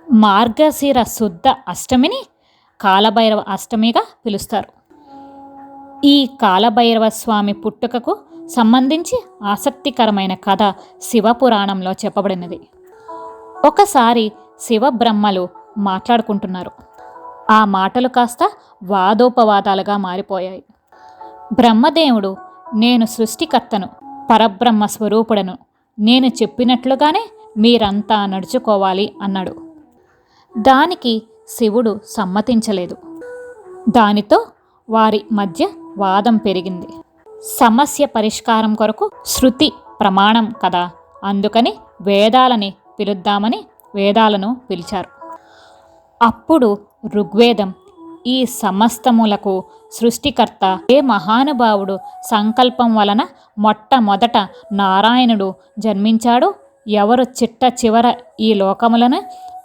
మార్గశిర శుద్ధ అష్టమిని కాలభైరవ అష్టమిగా పిలుస్తారు. ఈ కాలభైరవ స్వామి పుట్టుకకు సంబంధించి ఆసక్తికరమైన కథ శివపురాణంలో చెప్పబడినది. ఒకసారి శివబ్రహ్మలు మాట్లాడుకుంటున్నారు. ఆ మాటలు కాస్త వాదోపవాదాలుగా మారిపోయాయి. బ్రహ్మదేవుడు, నేను సృష్టికర్తను, పరబ్రహ్మ స్వరూపుడను, నేను చెప్పినట్లుగానే మీరంతా నడుచుకోవాలి అన్నాడు. దానికి శివుడు సమ్మతించలేదు. దానితో వారి మధ్య వాదం పెరిగింది. సమస్య పరిష్కారం కొరకు శృతి ప్రమాణం కదా, అందుకని వేదాలని పిలుద్దామని వేదాలను పిలిచారు. అప్పుడు ఋగ్వేదం, ఈ సమస్తములకు సృష్టికర్త ఏ మహానుభావుడు సంకల్పం వలన మొట్టమొదట నారాయణుడు జన్మించాడు, ఎవరు చిట్ట చివర ఈ లోకములను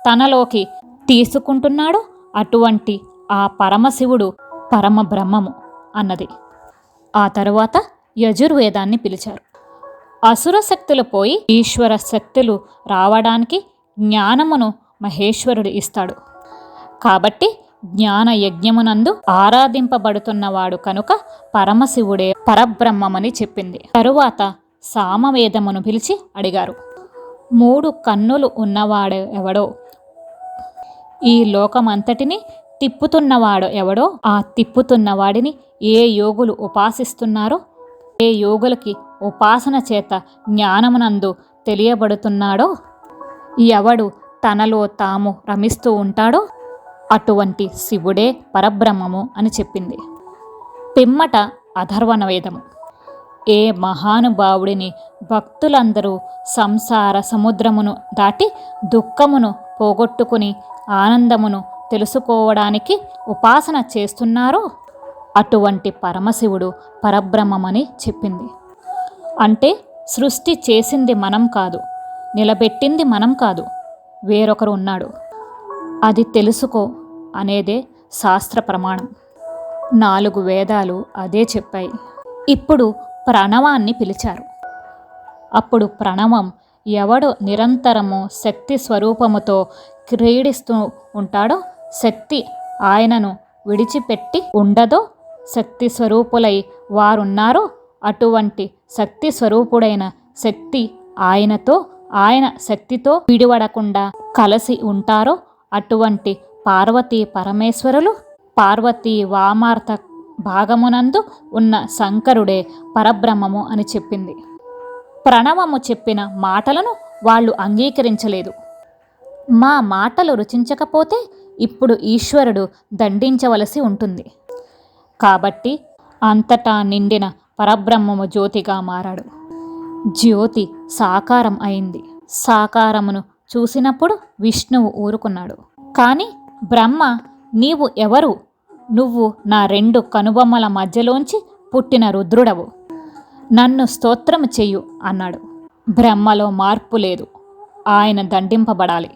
తనలోకి తీసుకుంటున్నాడో అటువంటి ఆ పరమశివుడు పరమబ్రహ్మము అన్నది. ఆ తరువాత యజుర్వేదాన్ని పిలిచారు. అసుర శక్తులు పోయి ఈశ్వర శక్తులు రావడానికి జ్ఞానమును మహేశ్వరుడు ఇస్తాడు. కాబట్టి జ్ఞాన యజ్ఞమునందు ఆరాధింపబడుతున్నవాడు కనుక పరమశివుడే పరబ్రహ్మమని చెప్పింది. తరువాత సామవేదమును పిలిచి అడిగారు, 3 కన్నులు ఉన్నవాడు ఎవడో, ఈ లోకమంతటిని తిప్పుతున్నవాడు ఎవడో, ఆ తిప్పుతున్నవాడిని ఏ యోగులు ఉపాసిస్తున్నారో, ఏ యోగులకి ఉపాసన చేత జ్ఞానమునందు తెలియబడుతున్నాడో, ఎవడు తనలో తాము రమిస్తూ ఉంటాడో అటువంటి శివుడే పరబ్రహ్మము అని చెప్పింది. పిమ్మట అథర్వణ వేదము, ఏ మహానుభావుడిని భక్తులందరూ సంసార సముద్రమును దాటి దుఃఖమును పోగొట్టుకుని ఆనందమును తెలుసుకోవడానికి ఉపాసన చేస్తున్నారో అటువంటి పరమశివుడు పరబ్రహ్మమని చెప్పింది. అంటే సృష్టి చేసింది మనం కాదు, నిలబెట్టింది మనం కాదు, వేరొకరు ఉన్నాడు, అది తెలుసుకో అనేదే శాస్త్ర ప్రమాణం. 4 వేదాలు అదే చెప్పాయి. ఇప్పుడు ప్రణవాన్ని పిలిచారు. అప్పుడు ప్రణవం, ఎవడు నిరంతరము శక్తి స్వరూపముతో క్రీడిస్తూ ఉంటాడో, శక్తి ఆయనను విడిచిపెట్టి ఉండదో, శక్తి స్వరూపులై వారున్నారో అటువంటి శక్తి స్వరూపుడైన శక్తి ఆయనతో, ఆయన శక్తితో విడివడకుండా కలిసి ఉంటారో అటువంటి పార్వతీ పరమేశ్వరులు, పార్వతీ వామార్త భాగమునందు ఉన్న శంకరుడే పరబ్రహ్మము అని చెప్పింది. ప్రణవము చెప్పిన మాటలను వాళ్ళు అంగీకరించలేదు. మా మాటలు రుచించకపోతే ఇప్పుడు ఈశ్వరుడు దండించవలసి ఉంటుంది. కాబట్టి అంతటా నిండిన పరబ్రహ్మము జ్యోతిగా మారాడు. జ్యోతి సాకారం అయింది. సాకారమును చూసినప్పుడు విష్ణువు ఊరుకున్నాడు. కానీ బ్రహ్మ, నీవు ఎవరు? నువ్వు నా 2 కనుబొమ్మల మధ్యలోంచి పుట్టిన రుద్రుడవు, నన్ను స్తోత్రము చెయ్యు అన్నాడు. బ్రహ్మలో మార్పు లేదు, ఆయన దండింపబడాలి.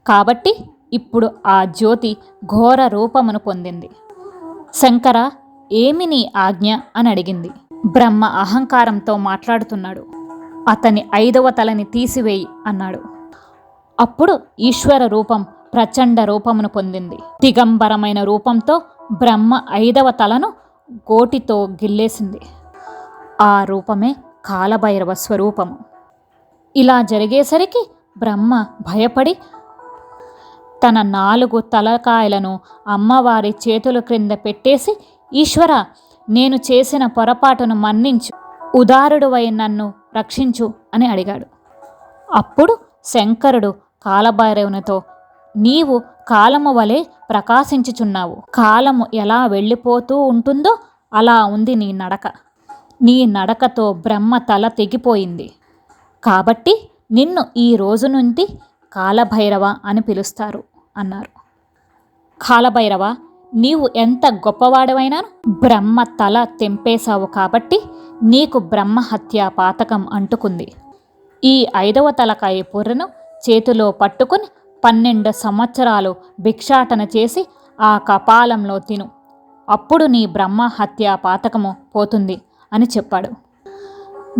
కాబట్టి ఇప్పుడు ఆ జ్యోతి ఘోర రూపమును పొందింది. శంకర, ఏమి నీ ఆజ్ఞ అని అడిగింది. బ్రహ్మ అహంకారంతో మాట్లాడుతున్నాడు. అతని 5వ తలని తీసివేయి అన్నాడు. అప్పుడు ఈశ్వర రూపం ప్రచండ రూపమును పొందింది. దిగంబరమైన రూపంతో బ్రహ్మ 5వ తలను గోటితో గిల్లేసింది. ఆ రూపమే కాలభైరవ స్వరూపము. ఇలా జరిగేసరికి బ్రహ్మ భయపడి తన 4 తలకాయలను అమ్మవారి చేతుల క్రింద పెట్టేసి, ఈశ్వర, నేను చేసిన పొరపాటును మన్నించు, ఉదారుడువై నన్ను రక్షించు అని అడిగాడు. అప్పుడు శంకరుడు కాలభైరవునితో, నీవు కాలము వలె ప్రకాశించుచున్నావు. కాలము ఎలా వెళ్ళిపోతూ ఉంటుందో అలా ఉంది నీ నడక. నీ నడకతో బ్రహ్మ తల తెగిపోయింది. కాబట్టి నిన్ను ఈ రోజు నుండి కాలభైరవ అని పిలుస్తారు అన్నారు. కాలభైరవ, నీవు ఎంత గొప్పవాడవైనాను బ్రహ్మ తల తెంపేశావు కాబట్టి నీకు బ్రహ్మహత్య పాతకం అంటుకుంది. ఈ 5వ తలకాయ పుర్రెను చేతిలో పట్టుకుని 12 సంవత్సరాలు భిక్షాటన చేసి ఆ కపాలంలో తిను, అప్పుడు నీ బ్రహ్మహత్య పాతకము పోతుంది అని చెప్పాడు.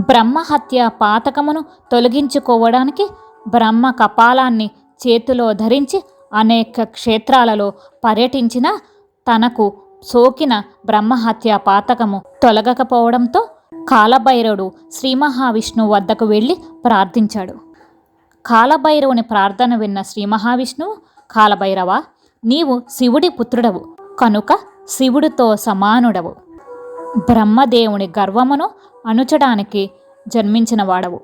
బ్రహ్మహత్య పాతకమును తొలగించుకోవడానికి బ్రహ్మ కపాలాన్ని చేతిలో ధరించి అనేక క్షేత్రాలలో పర్యటించిన తనకు సోకిన బ్రహ్మహత్య పాతకము తొలగకపోవడంతో కాలభైరవుడు శ్రీ మహావిష్ణువు వద్దకు వెళ్ళి ప్రార్థించాడు. కాలభైరవుని ప్రార్థన విన్న శ్రీ మహావిష్ణువు, కాలభైరవ, నీవు శివుడి పుత్రుడవు కనుక శివుడితో సమానుడవు. బ్రహ్మదేవుని గర్వమును అణుచడానికి జన్మించిన వాడవు.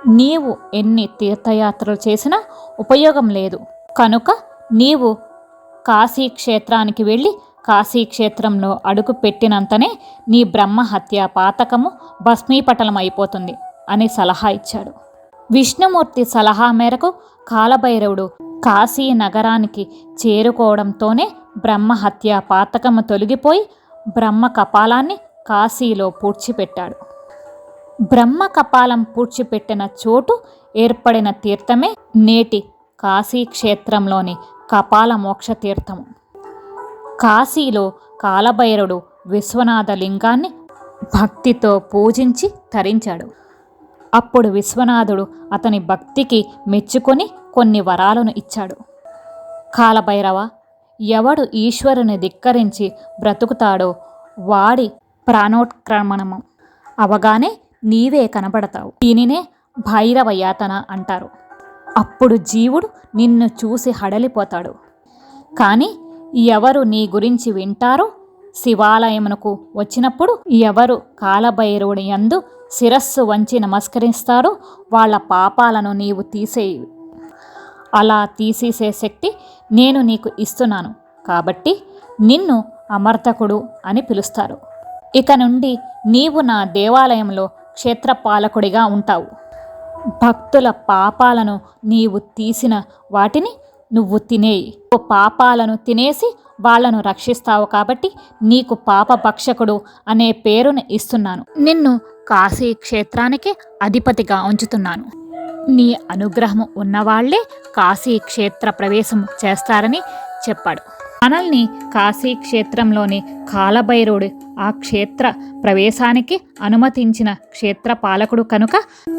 నీవు ఎన్ని తీర్థయాత్రలు చేసినా ఉపయోగం లేదు కనుక నీవు కాశీక్షేత్రానికి వెళ్ళి కాశీక్షేత్రంలో అడుగు పెట్టినంతనే నీ బ్రహ్మహత్య పాతకము భస్మీపటలమైపోతుంది అని సలహా ఇచ్చాడు. విష్ణుమూర్తి సలహా మేరకు కాలభైరవుడు కాశీ నగరానికి చేరుకోవడంతోనే బ్రహ్మహత్య పాతకము తొలగిపోయి బ్రహ్మ కపాలాన్ని కాశీలో పూడ్చిపెట్టాడు. బ్రహ్మ కపాలం పూడ్చిపెట్టిన చోటు ఏర్పడిన తీర్థమే నేటి కాశీక్షేత్రంలోని కపాల మోక్ష తీర్థము. కాశీలో కాలభైరవుడు విశ్వనాథ లింగాన్ని భక్తితో పూజించి తరించాడు. అప్పుడు విశ్వనాథుడు అతని భక్తికి మెచ్చుకొని కొన్ని వరాలను ఇచ్చాడు. కాలభైరవ, ఎవడు ఈశ్వరుని ధిక్కరించి బ్రతుకుతాడో వాడి ప్రాణోత్క్రమణము అవగానే నీవే కనబడతావు. దీనినే భైరవ యాతన అంటారు. అప్పుడు జీవుడు నిన్ను చూసి హడలిపోతాడు. కానీ ఎవరు నీ గురించి వింటారో, శివాలయమునకు వచ్చినప్పుడు ఎవరు కాలభైరవుని యందు శిరస్సు వంచి నమస్కరిస్తారో వాళ్ళ పాపాలను నీవు తీసేయి. అలా తీసేసే శక్తి నేను నీకు ఇస్తున్నాను కాబట్టి నిన్ను అమర్తకుడు అని పిలుస్తారు. ఇక నుండి నీవు నా దేవాలయంలో క్షేత్రపాలకుడిగా ఉంటావు. భక్తుల పాపాలను నీవు తీసిన వాటిని నువ్వు తినేయి. పాపాలను తినేసి వాళ్లను రక్షిస్తావు కాబట్టి నీకు పాపభక్షకుడు అనే పేరును ఇస్తున్నాను. నిన్ను కాశీ క్షేత్రానికి అధిపతిగా ఉంచుతున్నాను. నీ అనుగ్రహం ఉన్నవాళ్లే కాశీ క్షేత్ర ప్రవేశం చేస్తారని చెప్పాడు. మనల్ని కాశీ క్షేత్రంలోని కాలభైరవుడు ఆ క్షేత్ర ప్రవేశానికి అనుమతించిన క్షేత్ర పాలకుడు కనుక,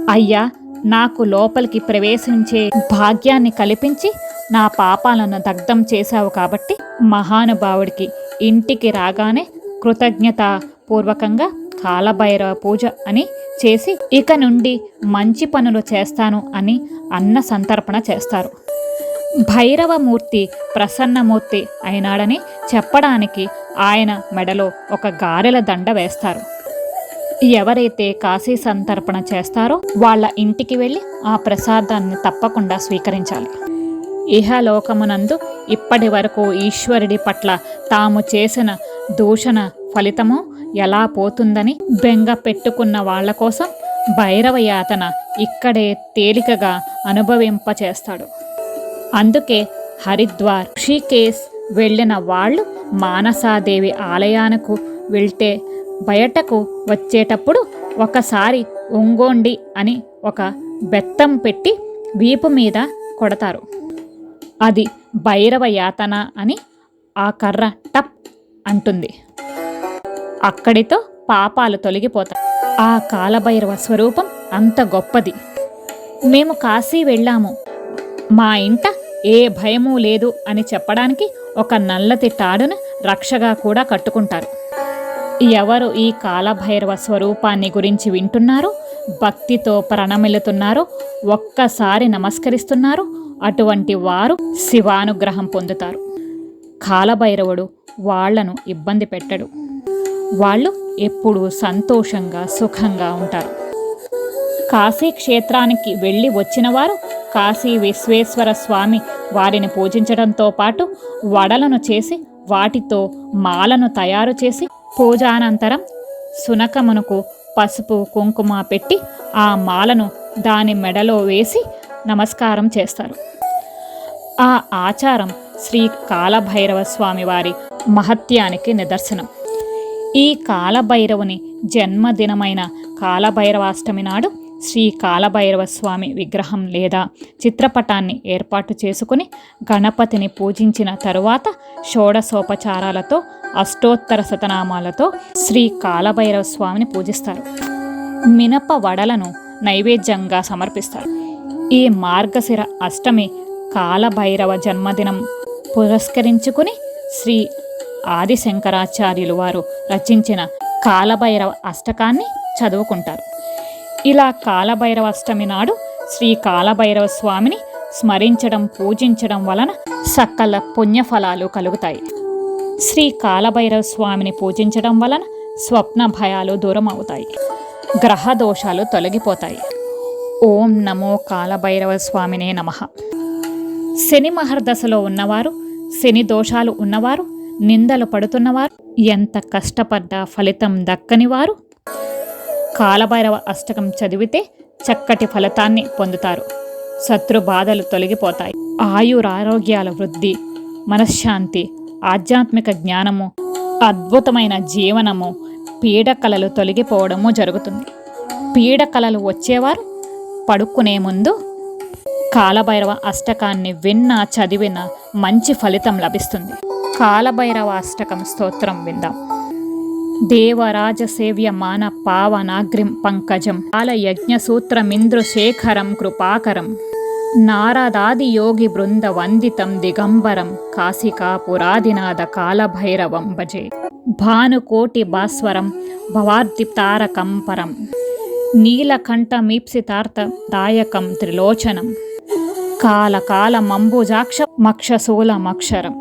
అయ్యా, నాకు లోపలికి ప్రవేశించే భాగ్యాన్ని కల్పించి నా పాపాలను దగ్ధం చేశావు కాబట్టి మహానుభావుడికి ఇంటికి రాగానే కృతజ్ఞతాపూర్వకంగా కాలభైరవ పూజ అని చేసి ఇక నుండి మంచి పనులు చేస్తాను అని అన్న సంతర్పణ చేస్తారు. భైరవమూర్తి ప్రసన్నమూర్తి అయినాడని చెప్పడానికి ఆయన మెడలో ఒక గారెల దండ వేస్తారు. ఎవరైతే కాశీ సంతర్పణ చేస్తారో వాళ్ళ ఇంటికి వెళ్ళి ఆ ప్రసాదాన్ని తప్పకుండా స్వీకరించాలి. ఇహలోకమునందు ఇప్పటి వరకు ఈశ్వరుడి పట్ల తాము చేసిన దూషణ ఫలితము ఎలా పోతుందని బెంగ పెట్టుకున్న వాళ్ళ కోసం భైరవ యాతన ఇక్కడే తేలికగా అనుభవింపచేస్తాడు. అందుకే హరిద్వార్, ఋషికేశ్ వెళ్ళిన వాళ్ళు మానసాదేవి ఆలయానికి వెళ్తే బయటకు వచ్చేటప్పుడు ఒకసారి ఒంగోండి అని ఒక బెత్తం పెట్టి వీపు మీద కొడతారు. అది భైరవ యాతన అని ఆ కర్ర టప్ అంటుంది. అక్కడితో పాపాలు తొలగిపోతాయి. ఆ కాలభైరవ స్వరూపం అంత గొప్పది. మేము కాశీ వెళ్ళాము, మా ఇంట ఏ భయమూ లేదు అని చెప్పడానికి ఒక నల్లటి తాడును రక్షగా కూడా కట్టుకుంటారు. ఎవరు ఈ కాలభైరవ స్వరూపాన్ని గురించి వింటున్నారో, భక్తితో ప్రణమిల్లుతున్నారో, ఒక్కసారి నమస్కరిస్తున్నారో అటువంటి వారు శివానుగ్రహం పొందుతారు. కాలభైరవుడు వాళ్లను ఇబ్బంది పెట్టడు. వాళ్ళు ఎప్పుడూ సంతోషంగా సుఖంగా ఉంటారు. కాశీ క్షేత్రానికి వెళ్ళి వచ్చిన వారు కాశీ విశ్వేశ్వర స్వామి వారిని పూజించడంతో పాటు వడలను చేసి వాటితో మాలను తయారు చేసి పూజానంతరం సునకమునకు పసుపు కుంకుమ పెట్టి ఆ మాలను దాని మెడలో వేసి నమస్కారం చేస్తారు. ఆ ఆచారం శ్రీ కాలభైరవ స్వామి వారి మహత్యానికి నిదర్శనం. ఈ కాలభైరవుని జన్మదినమైన కాలభైరవాష్టమి నాడు శ్రీ కాలభైరవ స్వామి విగ్రహం లేదా చిత్రపటాన్ని ఏర్పాటు చేసుకుని గణపతిని పూజించిన తరువాత షోడశోపచారాలతో అష్టోత్తర శతనామాలతో శ్రీ కాలభైరవ స్వామిని పూజిస్తారు. మినప వడలను నైవేద్యంగా సమర్పిస్తారు. ఈ మార్గశిర అష్టమి కాలభైరవ జన్మదినం పురస్కరించుకుని శ్రీ ఆదిశంకరాచార్యులు వారు రచించిన కాలభైరవ అష్టకాన్ని చదువుకుంటారు. ఇలా కాలభైరవ అష్టమి నాడు శ్రీ కాలభైరవ స్వామిని స్మరించడం, పూజించడం వలన సకల పుణ్యఫలాలు కలుగుతాయి. శ్రీ కాలభైరవ స్వామిని పూజించడం వలన స్వప్న భయాలు దూరం అవుతాయి, గ్రహ దోషాలు తొలగిపోతాయి. ఓం నమో కాలభైరవ స్వామినే నమః. శని మహర్దశలో ఉన్నవారు, శని దోషాలు ఉన్నవారు, నిందలు పడుతున్నవారు, ఎంత కష్టపడ్డా ఫలితం దక్కని వారు కాలభైరవ అష్టకం చదివితే చక్కటి ఫలితాన్ని పొందుతారు. శత్రు బాధలు తొలగిపోతాయి. ఆయురారోగ్యాల వృద్ధి, మనశ్శాంతి, ఆధ్యాత్మిక జ్ఞానము, అద్భుతమైన జీవనము, పీడకలలు తొలగిపోవడము జరుగుతుంది. పీడకలలు వచ్చేవారు పడుకునే ముందు కాలభైరవ అష్టకాన్ని విన్నా చదివినా మంచి ఫలితం లభిస్తుంది. కాలభైరవ అష్టకం స్తోత్రం విందాం. దేవరాజ సేవ్యమాన పావనాగ్రిం పంకజం కాలయజ్ఞసూత్రమింద్రశేఖరం కృపాకరం నారదాది యోగి బృంద వందితం దిగంబరం కాశికాపురాదినాథ కాలభైరవం భజే భానుకోటి భాస్వరం భవార్దితారకం పరం నీలకంఠమీప్సితార్థ దాయకం త్రిలోచనం కాలకాలమంబుజాక్ష మక్షశూలమక్షరం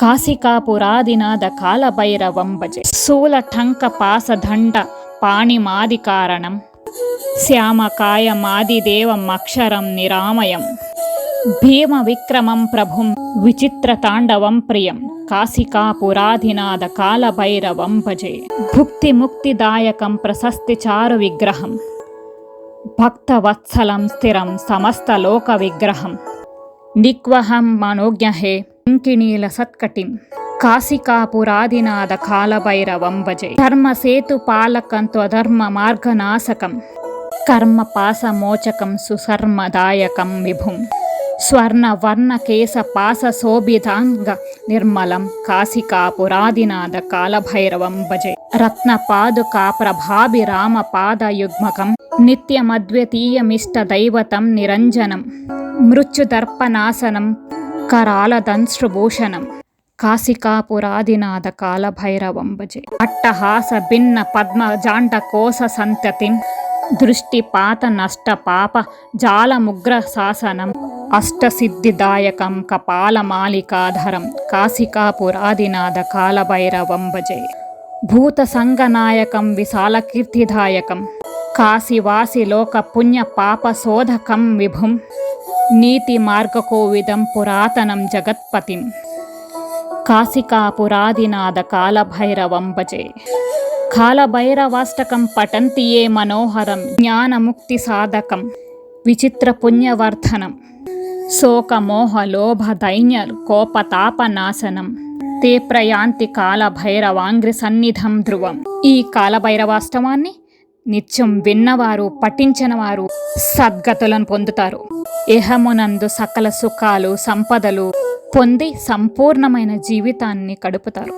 కాశికాపురాదినాథ కాలభైరవం భజే శూలఠంక పాసదండ పాణిమాదికారణం శ్యామకాయమాదిదేవమక్షరం నిరామయం భీమ విక్రమం ప్రభుం విచిత్రతాండవం ప్రియం కాశికాపురాధినాథ కాలభైరవం భజే భుక్తిముక్తిదాయకం ప్రశస్తి చారు విగ్రహం భక్తవత్సలం స్థిరం సమస్తలోక విగ్రహం నిగ్వహం మనోజ్ఞహే కింకిణీల సత్కటిం కాశికాపురాదినాథ కాలభైరవం భజే ధర్మసేతు పాలకం త్వధర్మ మార్గనాశకం కర్మపాసమోచకం సుసర్మదాయకం విభుం స్వర్ణవర్ణకేశ పాస శోభితాంగ నిర్మలం కాశికాపురాదినాథ కాలభైరవం భజే రత్నపాదుకా ప్రభాభిరామ పాదయుగ్మకం నిత్యమద్వితీయమిష్టదైవతం నిరంజనం మృత్యుదర్పనాశనం కరాలదంశ్రుభూషణం కాశికాపురాదినాథ కాలభైరవం భజే అట్టహాస భిన్న పద్మజాండ కోశ సంతతిం దృష్టిపాత నష్ట పాప జాలముగ్ర శాసనం అష్టసిద్ధిదాయకం కపాలమాలికాధరం కాశికాపురాదినాథ కాలభైరవం భజే భూత సంగనాయకం విశాలకీర్తిదాయకం కాశీవాసి లోక పుణ్య పాప శోధకం విభుం నీతి మార్గకోవిదం పురాతనం జగత్పతిం కాశికాపురాదినాథ కాలభైరవం భజే కాలభైరవాష్టకం పఠంతి ఏ మనోహరం జ్ఞానముక్తి సాధకం విచిత్ర పుణ్యవర్ధనం శోకమోహ లోభ దైన్య కోపతాపనాశనం తే ప్రయాంతి కాలభైరవాంగ్రి సన్నిధం ధ్రువం. ఈ కాలభైరవాష్టమాన్ని నిత్యం విన్నవారు, పఠించిన వారు సద్గతులను పొందుతారు. ఇహమునందు సకల సుఖాలు, సంపదలు పొంది సంపూర్ణమైన జీవితాన్ని గడుపుతారు.